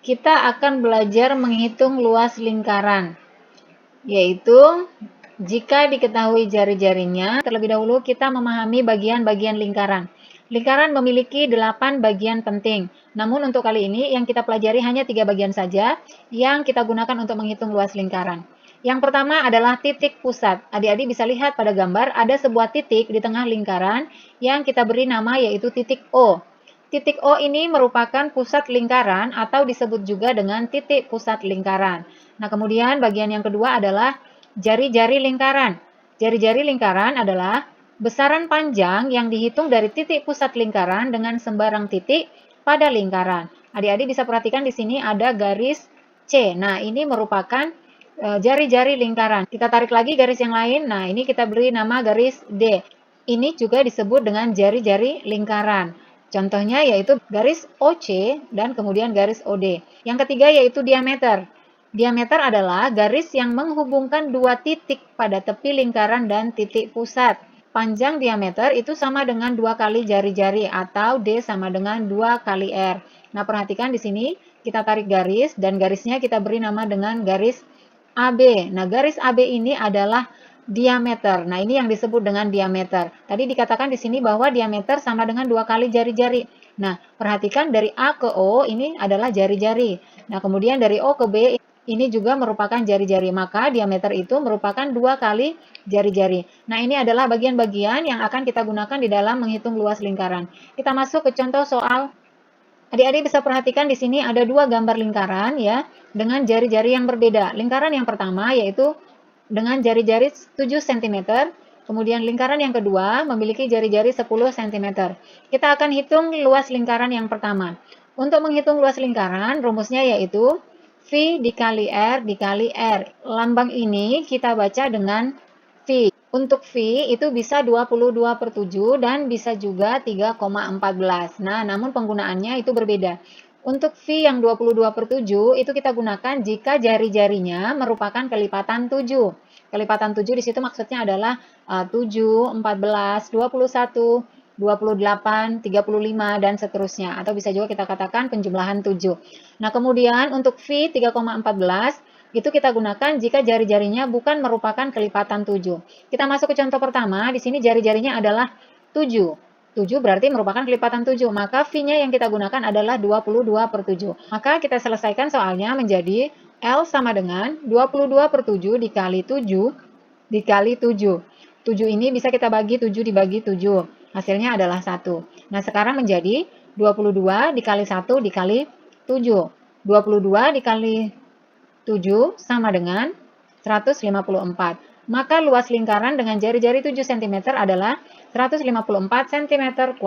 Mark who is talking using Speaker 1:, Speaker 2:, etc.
Speaker 1: kita akan belajar menghitung luas lingkaran, yaitu jika diketahui jari-jarinya, terlebih dahulu kita memahami bagian-bagian lingkaran. Lingkaran memiliki 8 bagian penting, namun untuk kali ini yang kita pelajari hanya 3 bagian saja yang kita gunakan untuk menghitung luas lingkaran. Yang pertama adalah titik pusat. Adik-adik bisa lihat pada gambar ada sebuah titik di tengah lingkaran yang kita beri nama yaitu titik O. Titik O ini merupakan pusat lingkaran atau disebut juga dengan titik pusat lingkaran. Nah, kemudian bagian yang kedua adalah jari-jari lingkaran. Jari-jari lingkaran adalah besaran panjang yang dihitung dari titik pusat lingkaran dengan sembarang titik pada lingkaran. Adik-adik bisa perhatikan di sini ada garis C. Nah, ini merupakan jari-jari lingkaran. Kita tarik lagi garis yang lain. Nah, ini kita beri nama garis D. Ini juga disebut dengan jari-jari lingkaran. Contohnya yaitu garis OC dan kemudian garis OD. Yang ketiga yaitu diameter. Diameter adalah garis yang menghubungkan dua titik pada tepi lingkaran dan titik pusat. Panjang diameter itu sama dengan 2 kali jari-jari atau D sama dengan 2 kali R. Nah, perhatikan di sini kita tarik garis dan garisnya kita beri nama dengan garis AB. Nah, garis AB ini adalah diameter. Nah, ini yang disebut dengan diameter. Tadi dikatakan di sini bahwa diameter sama dengan 2 kali jari-jari. Nah, perhatikan dari A ke O ini adalah jari-jari. Nah, kemudian dari O ke B ini juga merupakan jari-jari. Maka diameter itu merupakan 2 kali jari-jari. Nah, ini adalah bagian-bagian yang akan kita gunakan di dalam menghitung luas lingkaran. Kita masuk ke contoh soal. Adik-adik bisa perhatikan di sini ada 2 gambar lingkaran ya, dengan jari-jari yang berbeda. Lingkaran yang pertama yaitu dengan jari-jari 7 cm, kemudian lingkaran yang kedua memiliki jari-jari 10 cm. Kita akan hitung luas lingkaran yang pertama. Untuk menghitung luas lingkaran, rumusnya yaitu V dikali R dikali R. Lambang ini kita baca dengan V. Untuk V itu bisa 22/7 dan bisa juga 3,14. Nah, namun penggunaannya itu berbeda. Untuk V yang 22/7 itu kita gunakan jika jari-jarinya merupakan kelipatan 7. Kelipatan 7 di situ maksudnya adalah 7, 14, 21, 28, 35, dan seterusnya. Atau bisa juga kita katakan penjumlahan 7. Nah, kemudian untuk V 3,14 itu kita gunakan jika jari-jarinya bukan merupakan kelipatan 7. Kita masuk ke contoh pertama, di sini jari-jarinya adalah 7. 7 berarti merupakan kelipatan 7, maka V-nya yang kita gunakan adalah 22/7. Maka kita selesaikan soalnya menjadi L sama dengan 22/7 dikali 7 dikali 7. 7 ini bisa kita bagi 7 dibagi 7. Hasilnya adalah 1. Nah, sekarang menjadi 22 dikali 1 dikali 7. 22 dikali 7 sama dengan 154. Maka luas lingkaran dengan jari-jari 7 cm adalah 154 cm².